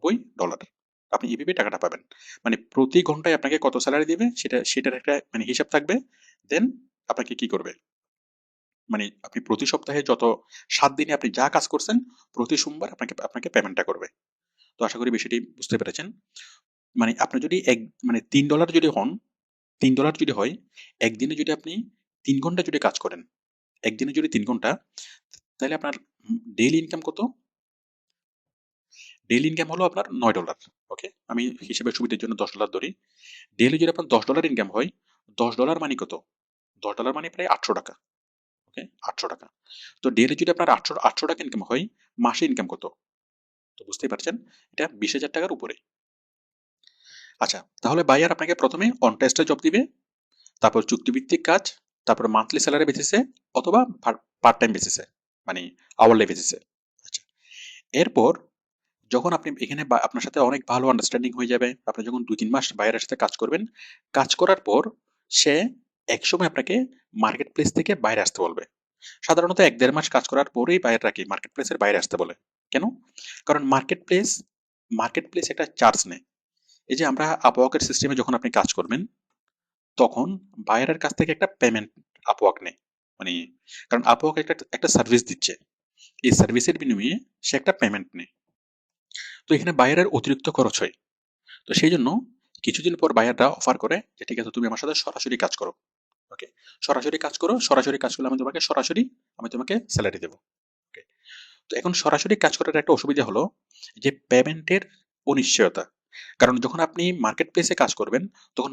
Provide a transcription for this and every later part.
$90। আপনি এভাবে টাকাটা পাবেন। মানে প্রতি ঘন্টায় আপনাকে কত স্যালারি দিবে সেটার একটা মানে হিসাব থাকবে। দেন আপনাকে কি করবে, মানে আপনি প্রতি সপ্তাহে যত 7 দিনে আপনি যা কাজ করছেন প্রতি সোমবার আপনাকে আপনাকে পেমেন্টটা করবে। তো আশা করি বিষয়টি বুঝতে পেরেছেন। মানে আপনি যদি মানে $3 যদি হন, $3 যদি হয়, একদিনে যদি আপনি 3 ঘন্টা যদি কাজ করেন, একদিনে যদি 3 ঘন্টা, তাহলে আপনার ডেইলি ইনকাম কত? ডেইলি ইনকাম হলো আপনার $9। ওকে, আমি হিসেবের সুবিধার জন্য $10 ধরি। ডেইলি যদি আপনার $10 ইনকাম হয়, $10 মানে কত? $10 মানে প্রায় 800 টাকা। ওকে, 800 টাকা। তো ডেইলি যদি আপনার আটশো টাকা ইনকাম হয়, মাসে ইনকাম কত? তো বুঝতেই পারছেন, এটা 20,000 টাকার উপরে। আচ্ছা, তাহলে বায়ার আপনাকে প্রথমে অন টেস্টে জব দিবে, তারপর চুক্তিভিত্তিক কাজ, তারপর মান্থলি স্যালারি বেসিসে অথবা পার্ট টাইম বেসিসে, মানে আওয়ারলি বেসিসে। আচ্ছা, এরপর যখন আপনি এখানে আপনার সাথে অনেক ভালো আন্ডারস্ট্যান্ডিং হয়ে যাবে, আপনি যখন 2-3 মাস বায়ারের সাথে কাজ করবেন, কাজ করার পর সে একসময় আপনাকে মার্কেট প্লেস থেকে বাইরে আসতে বলবে। সাধারণত 1-1.5 মাস কাজ করার পরেই বায়াররা কি মার্কেট প্লেসের বাইরে আসতে বলে। কেন? কারণ মার্কেট প্লেস একটা চার্জ নেয়। এই যে আমরা আপওয়ার্কের সিস্টেমে যখন আপনি কাজ করবেন, তখন বায়ারের কাছ থেকে একটা পেমেন্ট আপওয়ার্ক নেয়। মানে কারণ আপওয়ার্ক একটা একটা সার্ভিস দিচ্ছে, এই সার্ভিসের বিনিময়ে সে একটা পেমেন্ট নেয়। তো এখানে বায়ারের অতিরিক্ত খরচ হয়। তো সেই জন্য কিছুদিন পর বায়াররা অফার করে যে ঠিক আছে তুমি আমার সাথে সরাসরি কাজ করো। ওকে, সরাসরি কাজ করো, সরাসরি কাজ করলে আমি তোমাকে স্যালারি দেবো। ওকে, তো এখন সরাসরি কাজ করার একটা অসুবিধা হলো যে পেমেন্টের অনিশ্চয়তা। কারণ যখন আপনি মার্কেট প্লেসে কাজ করবেন, তখন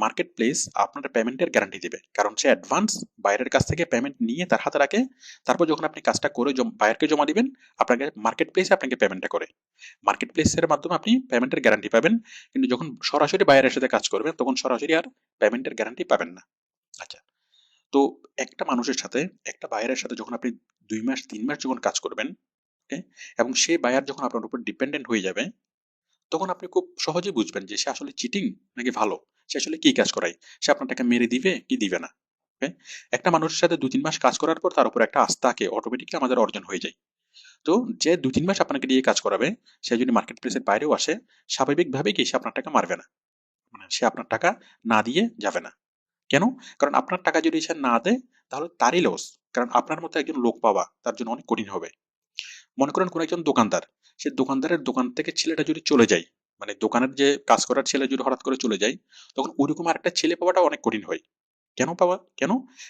মার্কেট প্লেস আপনার পেমেন্টের গ্যারান্টি দিবে, কারণ সে অ্যাডভান্স বাইরের কাছ থেকে পেমেন্ট নিয়ে তার হাতে রাখে। তারপর যখন আপনি কাজটা করে বায়ারকে জমা দিবেন, আপনাকে মার্কেট প্লেসে আপনাকে পেমেন্টটা করে। মার্কেট প্লেসের মাধ্যমে আপনি পেমেন্টের গ্যারান্টি পাবেন, কিন্তু যখন সরাসরি বায়ারের সাথে কাজ করবেন তখন সরাসরি আর পেমেন্টের গ্যারান্টি পাবেন না। আচ্ছা, তো একটা মানুষের সাথে, একটা বায়ারের সাথে যখন আপনি 2 মাস 3 মাস যখন কাজ করবেন, ওকে, এবং সেই বায়ার যখন আপনার উপর ডিপেন্ডেন্ট হয়ে যাবে, তখন আপনি খুব সহজেই বুঝবেন যে সে আসলে চিটিং নাকি ভালো, সে আসলে কি কাজ করায়, সে আপনার টাকা মেরে দিবে কি দিবে না। ওকে, একটা মানুষের সাথে 2-3 মাস কাজ করার পর তার উপর একটা আস্থাকে অটোমেটিকলি আমাদের অর্জন হয়ে যায়। তো যে 2-3 মাস আপনাকে দিয়ে কাজ করাবে, সে যদি মার্কেট প্লেসের বাইরেও আসে, স্বাভাবিকভাবেই কি সে আপনার টাকা মারবে না, মানে সে আপনার টাকা না দিয়ে যাবে না। কেন? কারণ আপনার টাকা যদি সে না দেয়, তাহলে তারই লস। কারণ আপনার মতো একজন লোক পাওয়া তার জন্য অনেক কঠিন হবে। মনে করেন কোন একজন দোকানদার, সে দোকানদারের দোকান থেকে ছেলেটা যদি চলে যায়, মানে দোকানের যে কাজ করার ছেলে যদি হঠাৎ করে চলে যায়, তখন ওইরকম আরেকটা ছেলে পাওয়াটা অনেক কঠিন হয়। কেন?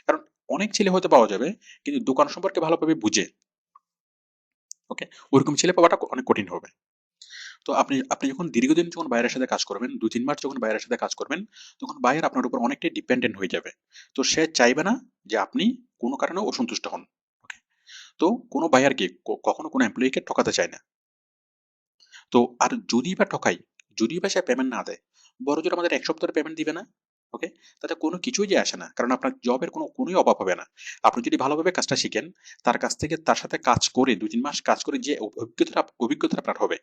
কারণ অনেক ছেলে হয়তো পাওয়া যাবে, কিন্তু দোকান সম্পর্কে ভালোভাবে বুঝে, ওকে, ওইরকম ছেলে পাওয়াটা অনেক কঠিন হবে। তো আপনি আপনি যখন দীর্ঘদিন যখন বাইরের সাথে কাজ করবেন, 2-3 মাস যখন বাইরের সাথে কাজ করবেন, তখন বায়ার আপনার উপর অনেকটাই ডিপেন্ডেন্ট হয়ে যাবে। তো সে চাইবে না যে আপনি কোনো কারণে অসন্তুষ্ট হন। ওকে, তো কোনো বায়ার কি কখনো কোনো এমপ্লয়িকে ঠকাতে চায় না। তো আর যদি বা ঠকাই, যদি বা সে পেমেন্ট না দেয়, বড়জোর আমাদের 1 সপ্তাহের পেমেন্ট দিবে না। ওকে, তাতে কোনো কিছুই যে আসে না, কারণ আপনার জবের কোনোই অভাব হবে না। আপনি যদি ভালোভাবে কাজটা শিখেন, তার কাছ থেকে তার সাথে কাজ করে 2-3 মাস কাজ করে যে অভিজ্ঞতা আপনার হবে,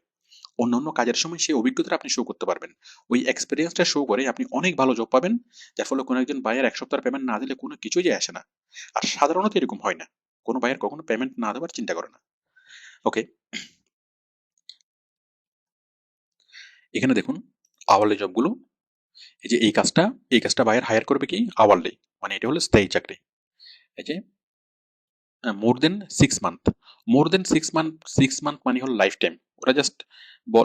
অন্যান্য কাজের সময় সেই অভিজ্ঞতাটা আপনি শো করতে পারবেন। ওই এক্সপেরিয়েন্সটা শো করে আপনি অনেক ভালো জব পাবেন, যার ফলে কোনো একজন বায়ার 1 সপ্তাহের পেমেন্ট না দিলে কোনো কিছুই যায় আসে না। আর সাধারণত এরকম হয় না, কোনো বায়ার কখনো পেমেন্ট না দেওয়ার চিন্তা করে না। ওকে, এখানে দেখুন আওয়ারলি জবগুলো। এই যে এই কাজটা বায়ার হায়ার করবে কি আওয়ারলি, মানে এটা হলো স্থায়ী চাকরি। এই যে মোর দেন 6 মান্থ, মোর দেন 6 মান্থ মানে হলো লাইফ টাইম। ওরা জাস্ট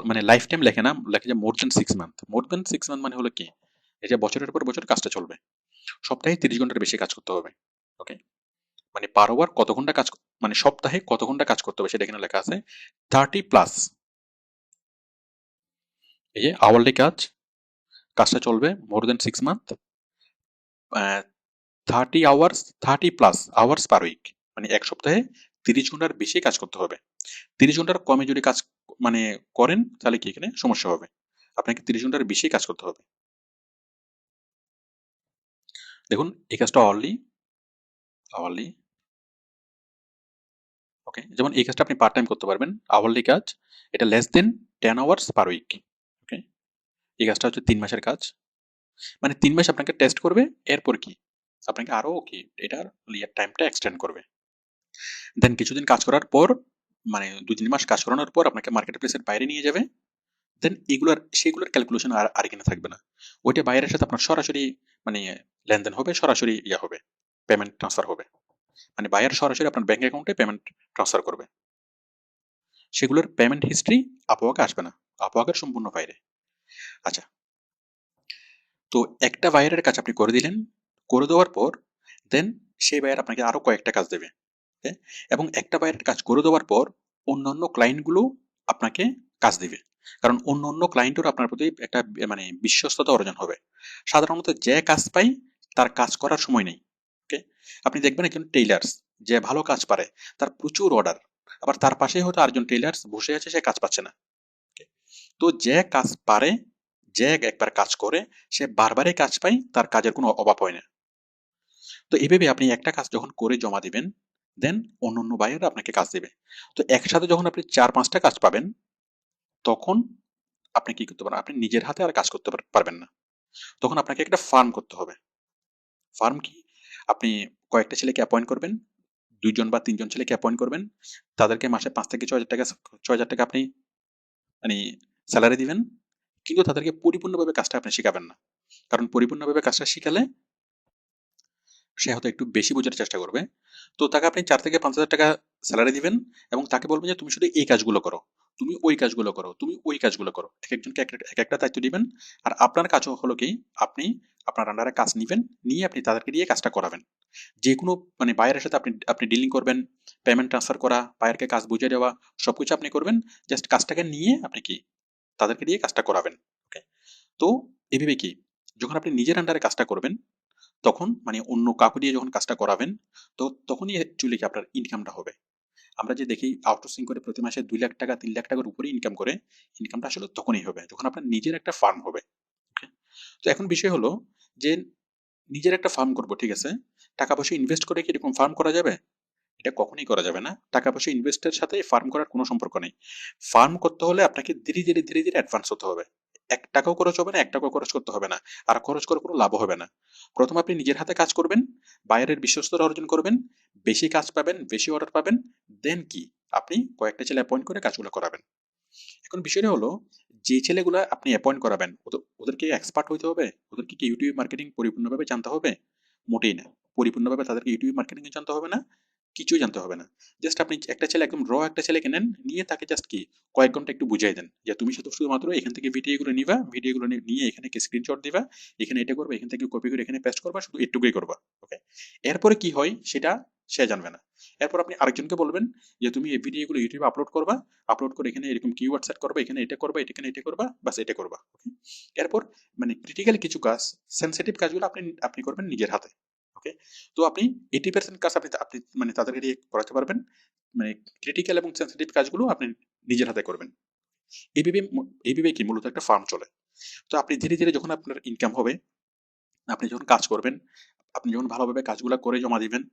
মানে লাইফ টাইম লেখে না, লেখে যে মোর দেন 6 মান্থ। মোর দেন 6 মান্থ মানে হলো কি, এই যে বছরের পর বছর কাজটা চলবে। সপ্তাহে 30 ঘন্টার বেশি কাজ করতে হবে। ওকে, মানে পার ওভার কত ঘন্টা কাজ, মানে সপ্তাহে কত ঘন্টা কাজ করতে হবে সেটা এখানে লেখা আছে 30+। এই যে আওয়ারলি কাজটা চলবে more than 6 month, 30 hours, 30+ hours per week, মানে 1 সপ্তাহে 30 ঘন্টার বেশি কাজ করতে হবে। 30 ঘন্টার কমে যদি কাজ মানে করেন, তাহলে কি এখানে সমস্যা হবে, আপনাকে 30 ঘন্টার বেশি কাজ করতে হবে। দেখুন এই কাজটা আওয়ারলি। ওকে, যেমন এই কাজটা আপনি পার্ট টাইম করতে পারবেন, আওয়ারলি কাজ, এটা less than 10 hours per week. Okay, এই কাজটা হচ্ছে 3 মাসের কাজ, মানে 3 মাস আপনাকে টেস্ট করবে, এরপর কি আপনাকে আরো কি এটার টাইমটা এক্সটেন্ড করবে। দেন কিছুদিন কাজ করার পর, মানে 2-3 মাস কাজ করানোর পর আপনাকে মার্কেট প্লেসের বাইরে নিয়ে যাবে। দেন সেগুলোর ক্যালকুলেশন আর এখানে থাকবে না। ওইটা বাইরের সাথে আপনার সরাসরি মানে লেনদেন হবে, সরাসরি হবে, পেমেন্ট ট্রান্সফার হবে। মানে বায়ার সরাসরি আপনার ব্যাংক অ্যাকাউন্টে পেমেন্ট ট্রান্সফার করবে। সেগুলোর পেমেন্ট হিস্ট্রি আপওয়াকে আসবে না, আপওয়াকের সম্পূর্ণ বাইরে। আচ্ছা, তো একটা বায়ারের কাজ আপনি করে দিলেন, করে দেওয়ার পর দেন সেই বায়ার আপনাকে আরো কয়েকটা কাজ দেবে। ওকে, এবং একটা বায়ারের কাজ করে দেওয়ার পর অন্যান্য ক্লায়েন্টগুলো আপনাকে কাজ দিবে, কারণ অন্য অন্য ক্লায়েন্টের আপনার প্রতি একটা মানে বিশ্বস্ততা অর্জন হবে। সাধারণত যে কাজ পাই তার কাজ করার সময় নেই। ওকে, আপনি দেখবেন একজন টেইলার্স যে ভালো কাজ পারে, তার প্রচুর অর্ডার, আবার তার পাশেই হয়তো আরেকজন টেইলার্স বসে আছে, সে কাজ পাচ্ছে না। Okay? তো যে কাজ পারে, যে একবার কাজ করে, সে বারবারই কাজ পায়, তার কাজের কোনো অভাব হয় না। তো এভাবে আপনি একটা কাজ যখন করে জমা দিবেন, দেন অন্য বায়াররা আপনাকে কাজ দেবে। তো একসাথে যখন আপনি ৪-৫টা কাজ পাবেন, তখন আপনি কি করতে পারেন? আপনি নিজের হাতে আর কাজ করতে পারবেন না। তখন আপনাকে একটা ফার্ম করতে হবে। ফার্ম কি? আপনি কয়েকটা ছেলেকে অ্যাপয়েন্ট করবেন, ২ জন বা ৩ জন ছেলেকে অ্যাপয়েন্ট করবেন। তাদেরকে মাসে ৫ থেকে ৬,০০০ টাকা আপনি মানে সেলারি দিবেন। কিন্তু তাদেরকে পরিপূর্ণভাবে কাজটা আপনি শিখাবেন না। কারণ পরিপূর্ণভাবে কাজটা শিখালে সে হয়তো একটু বেশি বোঝার চেষ্টা করবে। তো তাকে আপনি ৪ থেকে ৫,০০০ টাকা সেলারি দিবেন এবং তাকে বলবেন যে, "তুমি শুধু এই কাজগুলো করো। তুমি ওই কাজগুলো করো। তুমি ওই কাজগুলো করো।" একেকজনকে একেকটা দায়িত্ব দিবেন। আর আপনার কাজ হলো কি? আপনি আপনার আন্ডারে কাজ নিবেন, নিয়ে আপনি তাদেরকে দিয়ে কাজটা করাবেন। যেকোনো মানে বায়ারের সাথে আপনি আপনি ডিলিং করবেন, পেমেন্ট ট্রান্সফার করা, বায়ারকে কাজ বুঝিয়ে দেওয়া, সবকিছু আপনি করবেন। জাস্ট কাজটাকে নিয়ে আপনি কি? তাদেরকে দিয়ে কাজটা করাবেন। ওকে? তো এভাবে কি? যখন আপনি নিজের আন্ডারে কাজটা করবেন, তখন মানে অন্য কাউকে দিয়ে যখন কাজটা করাবেন, তো তখনই অ্যাকচুয়ালি কি আপনার ইনকামটা হবে। আমরা যে দেখি আউটসোর্সিং করে প্রতি মাসে ২,০০,০০০ টাকা ৩,০০,০০০ টাকার উপরে ইনকাম করে, ইনকামটা আসলে তখনই হবে যখন আপনার নিজের একটা ফার্ম হবে। ওকে? তো এখন বিষয় হলো যে নিজের একটা ফার্ম করব, ঠিক আছে। টাকা পয়সা ইনভেস্ট করে কি এরকম ফার্ম করা যাবে? এটা কখনোই করা যাবে না। টাকা পয়সা ইনভেস্টের সাথে ফার্ম করার কোনো সম্পর্ক নেই। ফার্ম করতে হলে আপনাকে ধীরে ধীরে অ্যাডভান্স হতে হবে। ৳১ খরচ হবে না, ৳১ খরচ করতে হবে না। আর খরচ করে কোনো লাভও হবে না। ১ম আপনি নিজের হাতে কাজ করবেন, বায়ারের বিশ্বস্ততা অর্জন করবেন, বেশি কাজ পাবেন, বেশি অর্ডার পাবেন। দেন কি? আপনি কয়েকটা ছেলে অ্যাপয়েন্ট করে কাজগুলো করাবেন। এখন বিষয়টা হলো, যে ছেলেগুলা আপনি অ্যাপয়েন্ট করাবেন, ওদেরকে এক্সপার্ট হইতে হবে? ওদেরকে কি ইউটিউব মার্কেটিং পরিপূর্ণভাবে জানতে হবে? মোটেই না। পরিপূর্ণভাবে তাদেরকে ইউটিউব মার্কেটিং জানতে হবে না, কিছুই জানতে হবে না। জাস্ট আপনি একটা ছেলে, একদম একটা ছেলেকে নেন, নিয়ে তাকে জাস্ট কি কয়েক ঘন্টা একটু বুঝাই দেন যে তুমি শুধুমাত্র এখান থেকে ভিডিওগুলো নিবা, ভিডিওগুলো নিয়ে এখানে স্ক্রিনশট দিবা, এখানে এটা করবা, এখান থেকে কপি করে এখানে পেস্ট করবা, শুধু এটুকুই করবা। ওকে? এরপরে কি হয় সেটা সে জানবে না। এরপর আপনি আরেকজনকে বলবেন যে তুমি এই ভিডিওগুলো ইউটিউবে আপলোড করবা, আপলোড করে এখানে এরকম কিওয়ার্ড সেট করবা, এখানে এটা করবা, এখানে এটা করবা, বাস এটা করবা। ওকে? এরপর মানে ক্রিটিক্যাল কিছু কাজ, সেনসিটিভ কাজগুলো আপনি আপনি করবেন নিজের হাতে। ওকে? তো আপনি 80% কাজ আপনি আপনি মানে তাদেরকে দিয়ে করাতে পারবেন। মানে ক্রিটিক্যাল এবং সেনসিটিভ কাজগুলো আপনি নিজের হাতে করবেন। এইভাবে কি মূলত একটা ফার্ম চলে। তো আপনি ধীরে ধীরে যখন আপনার ইনকাম হবে, আপনি যখন কাজ করবেন, আপনি যখন ভালোভাবে কাজগুলা করে জমা দিবেন,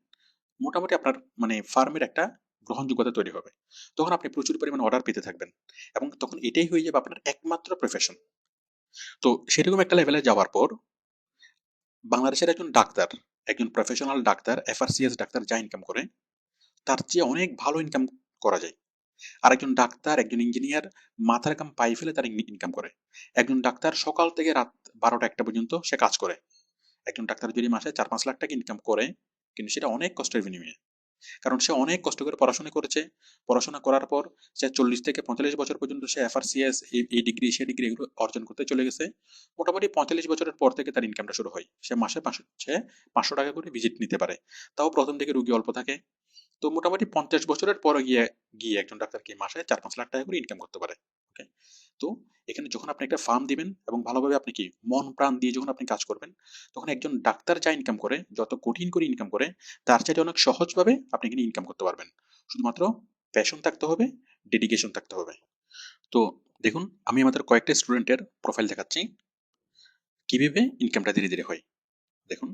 মোটামুটি আপনার মানে ফার্মের একটা গ্রহণযোগ্যতা তৈরি হবে। তখন আপনি প্রচুর পরিমাণে অর্ডার পেতে থাকবেন এবং তখন এটাই হয়ে যাবে আপনার একমাত্র প্রফেশন। তো সেরকম একটা লেভেলে যাওয়ার পর বাংলাদেশের একজন ডাক্তার, একজন প্রফেশনাল ডাক্তার, এফআরসিএস ডাক্তার যা ইনকাম করে, তার চেয়ে অনেক ভালো ইনকাম করা যায়। আরেকজন ডাক্তার, একজন ইঞ্জিনিয়ার মাথার ঘাম পায়ে ফেলে তার ইনকাম করে। একজন ডাক্তার সকাল থেকে রাত ১২টা ১টা পর্যন্ত সে কাজ করে। একজন ডাক্তার যদি মাসে ৪-৫ লাখ টাকা ইনকাম করে, কিন্তু সেটা অনেক কষ্টের বিনিময়ে। কারণ সে অনেক কষ্ট করে পড়াশোনা করেছে। পড়াশোনা করার পর সে ৪০ থেকে ৪৫ বছর পর্যন্ত সে এফআরসিএস এই ডিগ্রি সে ডিগ্রি এগুলো অর্জন করতে চলে গেছে। মোটামুটি ৪৫ বছরের পর থেকে তার ইনকামটা শুরু হয়। সে মাসে ৫০০ টাকা করে ভিজিট নিতে পারে। তাও ১ম দিকে রোগী অল্প থাকে। তো মোটামুটি ৫০ বছরের পরে গিয়ে গিয়ে একজন ডাক্তার কি মাসে ৪-৫ লাখ টাকা করে ইনকাম করতে পারে। ওকে? তো এখানে যখন আপনি একটা ফার্ম দিবেন এবং ভালোভাবে আপনি কি মন প্রাণ দিয়ে যখন আপনি কাজ করবেন, তখন একজন ডাক্তার যা ইনকাম করে, যত কঠিন করে ইনকাম করে, তার চাইতে অনেক সহজভাবে আপনি এখানে ইনকাম করতে পারবেন। শুধুমাত্র প্যাশন থাকতে হবে, ডেডিকেশন থাকতে হবে। তো দেখুন, আমি আমাদের কয়েকটা স্টুডেন্টের প্রোফাইল দেখাচ্ছি, কিভাবে ইনকামটা ধীরে ধীরে হয়। দেখুন,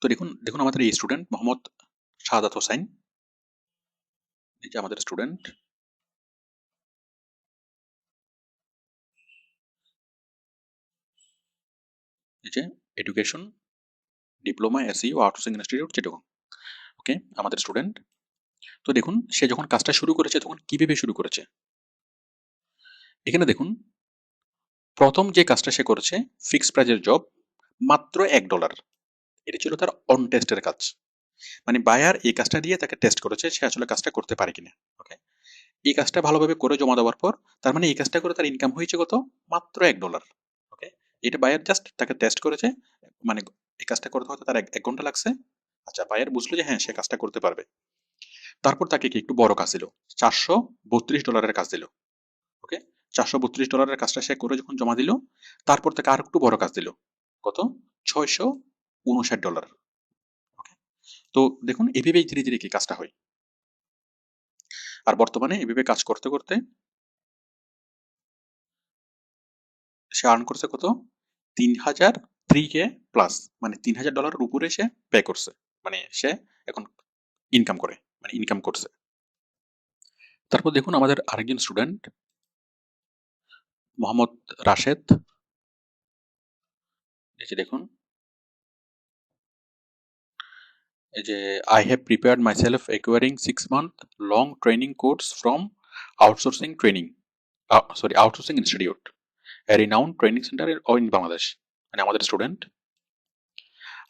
তো দেখুন দেখুন আমাদের এই স্টুডেন্ট মোহাম্মদ শাহাদাত হোসাইন, এই যে আমাদের স্টুডেন্ট, এই যে education diploma SEO outsourcing institute Chittagong. Okay, আমাদের স্টুডেন্ট। তো দেখুন সে যখন কাজটা শুরু করেছে তখন কিভাবে শুরু করেছে। এখানে দেখুন প্রথম যে কাজটা সে করেছে ফিক্সড প্রাইজের জব, মাত্র $1। এটা ছিল তার অন টেস্টের কাজ। মানে বায়ার এই কাজটা দিয়ে তাকে টেস্ট করেছে সে আসলে কাজটা করতে পারে কিনা। ওকে, এই কাজটা ভালোভাবে করে জমা দেওয়ার পর তার মানে এই কাজটা করে তার ইনকাম হয়েছে কত, মাত্র $1। ওকে, এটা বায়ার জাস্ট তাকে টেস্ট করেছে, মানে এই কাজটা করতে হয়তো তার 1 ঘন্টা লাগছে। আচ্ছা, বায়ার বুঝলো যে হ্যাঁ সে কাজটা করতে পারবে। তারপর তাকে কি একটু বড় কাজ দিল, $432 কাজ দিল। ওকে, $432 কাজটা সে করে যখন জমা দিল, তারপর তাকে আর একটু বড় কাজ দিল, কত, $659। ওকে, তো দেখুন এভাবেই ধীরে ধীরে কি কাজটা হয়। আর বর্তমানে এভাবে কাজ করতে করতে সে আর্ন করছে কত, 3,003K প্লাস, মানে $3,000 উপরে সে পে করছে, মানে সে এখন ইনকাম করে, মানে ইনকাম করছে। তারপর দেখুন আমাদের আরেকজন স্টুডেন্ট মোহাম্মদ রাশেদ, এই যে দেখুন, এই যে I have prepared my self acquiring 6 month long training course from outsourcing training outsourcing institute, A renowned training centre in Bangladesh, মানে আমাদের স্টুডেন্ট।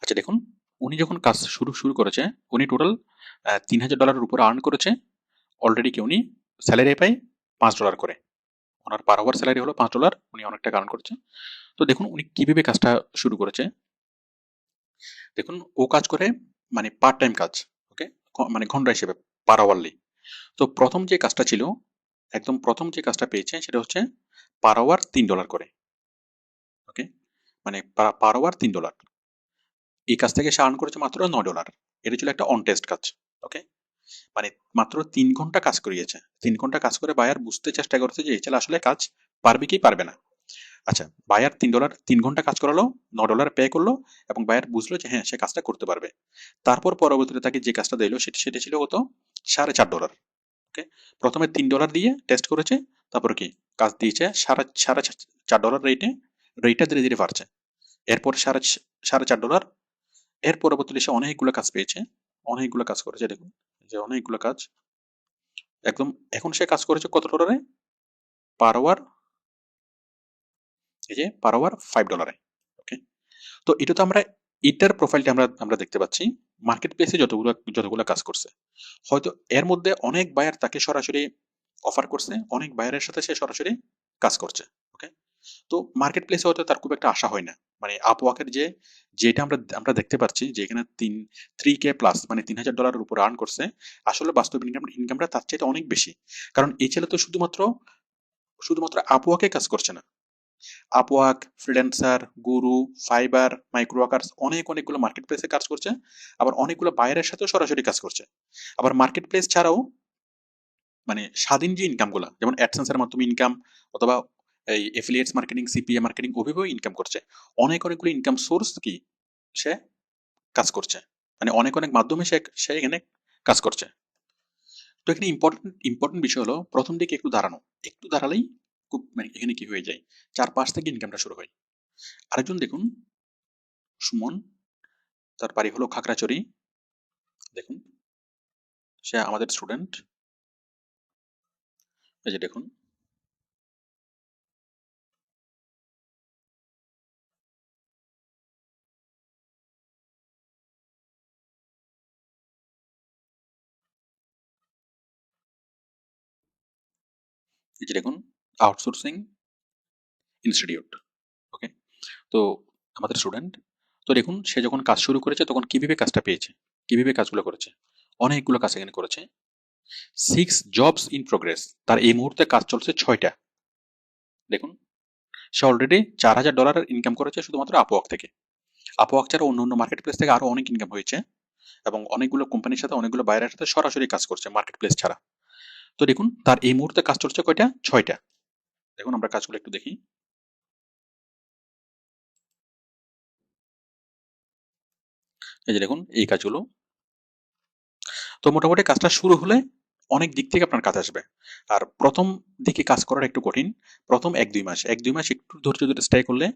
আচ্ছা দেখুন, উনি যখন কাজ শুরু শুরু করেছে উনি টোটাল $3,000 উপরে আর্ন করেছে। অলরেডি কি উনি স্যালারি পায় $5 করে, ওনার পার আওয়ার স্যালারি হলো $5, উনি অনেক টাকা আর্ন করছে। তো দেখুন উনি কিভাবে কাজটা শুরু করেছে। দেখুন ও কাজ করে মানে পার্ট টাইম কাজ। ওকে, মানে ঘন্টা হিসেবে, পার আওয়ারলি। তো প্রথম যে কাজটা ছিল, একদম প্রথম যে কাজটা পেয়েছে সেটা হচ্ছে পার আওয়ার $3 করে। ওকে, মানে পার আওয়ার $3। এই কাজ থেকে সে আর্ন করেছে মাত্র $9। এটা ছিল একটা অন টেস্ট কাজ। ওকে, মানে মাত্র 3 ঘন্টা কাজ করিয়েছে। 3 ঘন্টা কাজ করে বায়ার বুঝতে চেষ্টা করেছে যে এই ছেলে আসলে কাজ পারবে কি পারবে না। আচ্ছা, বায়ার $3, 3 ঘন্টা কাজ করালো, $9 পে করলো, এবং বায়ার বুঝলো যে হ্যাঁ সে কাজটা করতে পারবে। তারপর পরবর্তীতে তাকে যে কাজটা দিল সেটা সেটা ছিল কত, $4.5। ওকে, প্রথমে $3 দিয়ে টেস্ট করেছে, তারপর কি কাজ দিয়েছে $4.5 রেটে, রেটটা ধীরে ধীরে বাড়ছে। এরপর $4.5, এর পরবর্তীতে সে অনেকগুলো কাজ পেয়েছে, অনেকগুলো কাজ করেছে। দেখুন যে অনেকগুলো কাজ, একদম এখন সে কাজ করেছে কত ডলারে, পার আওয়ার, এই যে পার আওয়ার $5। ওকে, তো এটা তো আমরা, এটার প্রোফাইলটা আমরা আমরা দেখতে পাচ্ছি মার্কেট প্লেসে যতগুলো যতগুলো কাজ করছে। হয়তো এর মধ্যে অনেক বায়ার তাকে সরাসরি অফার করছে, অনেক বায়ারের সাথে সে সরাসরি কাজ করছে। ওকে, তো মার্কেট প্লেসে হয়তো তার খুব একটা আশা হয় না, মানে আপওয়ার্কের যে, যেটা আমরা আমরা দেখতে পাচ্ছি যে এখানে 3K প্লাস, মানে $3,000 উপর আর্ন করছে, আসলে বাস্তব ইনকামটা তার চাইতে অনেক বেশি। কারণ এই ছেলে তো শুধুমাত্র শুধুমাত্র আপওয়ার্কে কাজ করছে না, আপওয়ার্ক, ফ্রিল্যান্সার, গুরু, ফাইবার, মাইক্রো ওয়ার্কার্স, অনেকগুলো মার্কেট প্লেসে কাজ করছে, আবার অনেকগুলো বায়ারের সাথেও সরাসরি কাজ করছে। আবার মার্কেট প্লেস ছাড়াও মানে স্বাধীন যে ইনকামগুলো, যেমন অ্যাডসেন্সের মাধ্যমে ইনকাম, অথবা এই এফিলিয়েটস মার্কেটিং, সিপিএ মার্কেটিং, ওভাবেও ইনকাম করছে। অনেকগুলো ইনকাম সোর্স কি সে কাজ করছে, মানে অনেক মাধ্যমে সে সে এখানে কাজ করছে। তো এখানে ইম্পর্টেন্ট বিষয় হলো প্রথম দিকে একটু দাঁড়ানো, একটু দাঁড়ালেই খুব মানে এখানে কি হয়ে যায়, 4-5 থেকে ইনকামটা শুরু হয়। আরেকজন দেখুন, সুমন, তার বাড়ি হলো খাগড়াছড়ি। দেখুন সে আমাদের স্টুডেন্ট, এই যে দেখুন, এই যে দেখুন, আউটসোর্সিং ইনস্টিটিউট। ওকে, তো আমাদের স্টুডেন্ট, তো দেখুন সে যখন কাজ শুরু করেছে তখন কিভাবে কাজটা পেয়েছে, কিভাবে কাজগুলো করেছে, অনেকগুলো কাজ এখানে করেছে। 6 জবস ইন প্রোগ্রেস, তার এই মুহূর্তে কাজ চলছে 6টা। দেখুন সে অলরেডি $4,000 ইনকাম করেছে শুধুমাত্র আপওয়ার্ক থেকে। আপওয়ার্ক ছাড়া অন্য অন্য মার্কেট প্লেস থেকে আরো অনেক ইনকাম হয়েছে, এবং অনেকগুলো কোম্পানির সাথে, অনেকগুলো বাইরের সাথে সরাসরি কাজ করছে মার্কেট প্লেস ছাড়া। তো দেখুন তার এই মুহূর্তে কাজ চলছে কয়টা, 6টা। দেখুন আমরা কাজগুলো একটু দেখি, এই যে দেখুন এই কাজগুলো। তো মোটামুটি কাজটা শুরু হলে অনেক দিক থেকে আপনার কাজ আসবে। আর প্রথম দিকে কাজ করার একটু কঠিন, প্রথম 1-2 মাস, 1-2 মাস একটু ধৈর্য ধরে স্টে করলে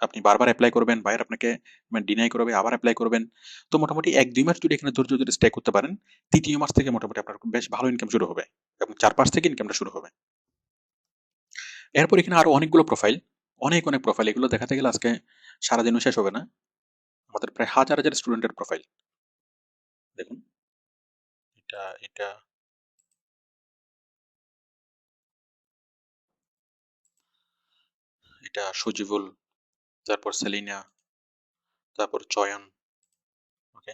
আপনি বারবার অ্যাপ্লাই করবেন, বায়ার আপনাকে ডিনাই করবে, আবার অ্যাপ্লাই করবেন। তো মোটামুটি ১-২ মাস যদি এখানে ধৈর্য ধরে স্টে করতে পারেন, ৩য় মাস থেকে মোটামুটি আপনার বেশ ভালো ইনকাম শুরু হবে এবং ৪-৫ থেকে ইনকামটা শুরু হবে। এরপর এখানে আরো অনেকগুলো প্রোফাইল, অনেক প্রোফাইল, এগুলো দেখাতে গেলে আজকে সারাদিনও শেষ হবে না। আমাদের প্রায় হাজার স্টুডেন্টের প্রোফাইল। দেখুন, এটা এটা এটা সজিবুল, তারপর সেলিনা, তারপর চয়ন, ওকে,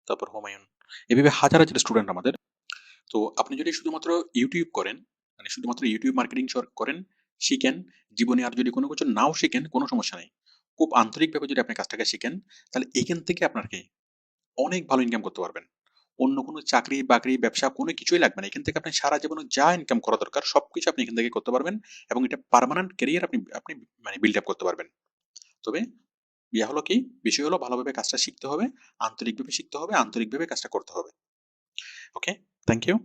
তারপর হুমায়ুন। এভাবে হাজার স্টুডেন্ট আমাদের। তো আপনি যদি শুধুমাত্র ইউটিউব করেন, মানে শুধুমাত্র ইউটিউব মার্কেটিং করেন, শিখেন, জীবনে আর যদি কোনো কিছু নাও শিখেন কোনো সমস্যা নেই। খুব আন্তরিকভাবে যদি আপনি কাজটাকে শিখেন, তাহলে এখান থেকে আপনার কি অনেক ভালো ইনকাম করতে পারবেন। অন্য কোনো চাকরি বাকরি ব্যবসা কোনো কিছুই লাগবে না। এখান থেকে আপনি সারা জীবনে যা ইনকাম করা দরকার সবকিছু আপনি এখান থেকে করতে পারবেন এবং এটা পার্মানেন্ট ক্যারিয়ার আপনি আপনি মানে বিল্ড আপ করতে পারবেন। তবে ইয়া হলো কি, বিষয় হলো ভালোভাবে কাজটা শিখতে হবে, আন্তরিকভাবে শিখতে হবে, আন্তরিকভাবে কাজটা করতে হবে। ওকে, থ্যাংক ইউ।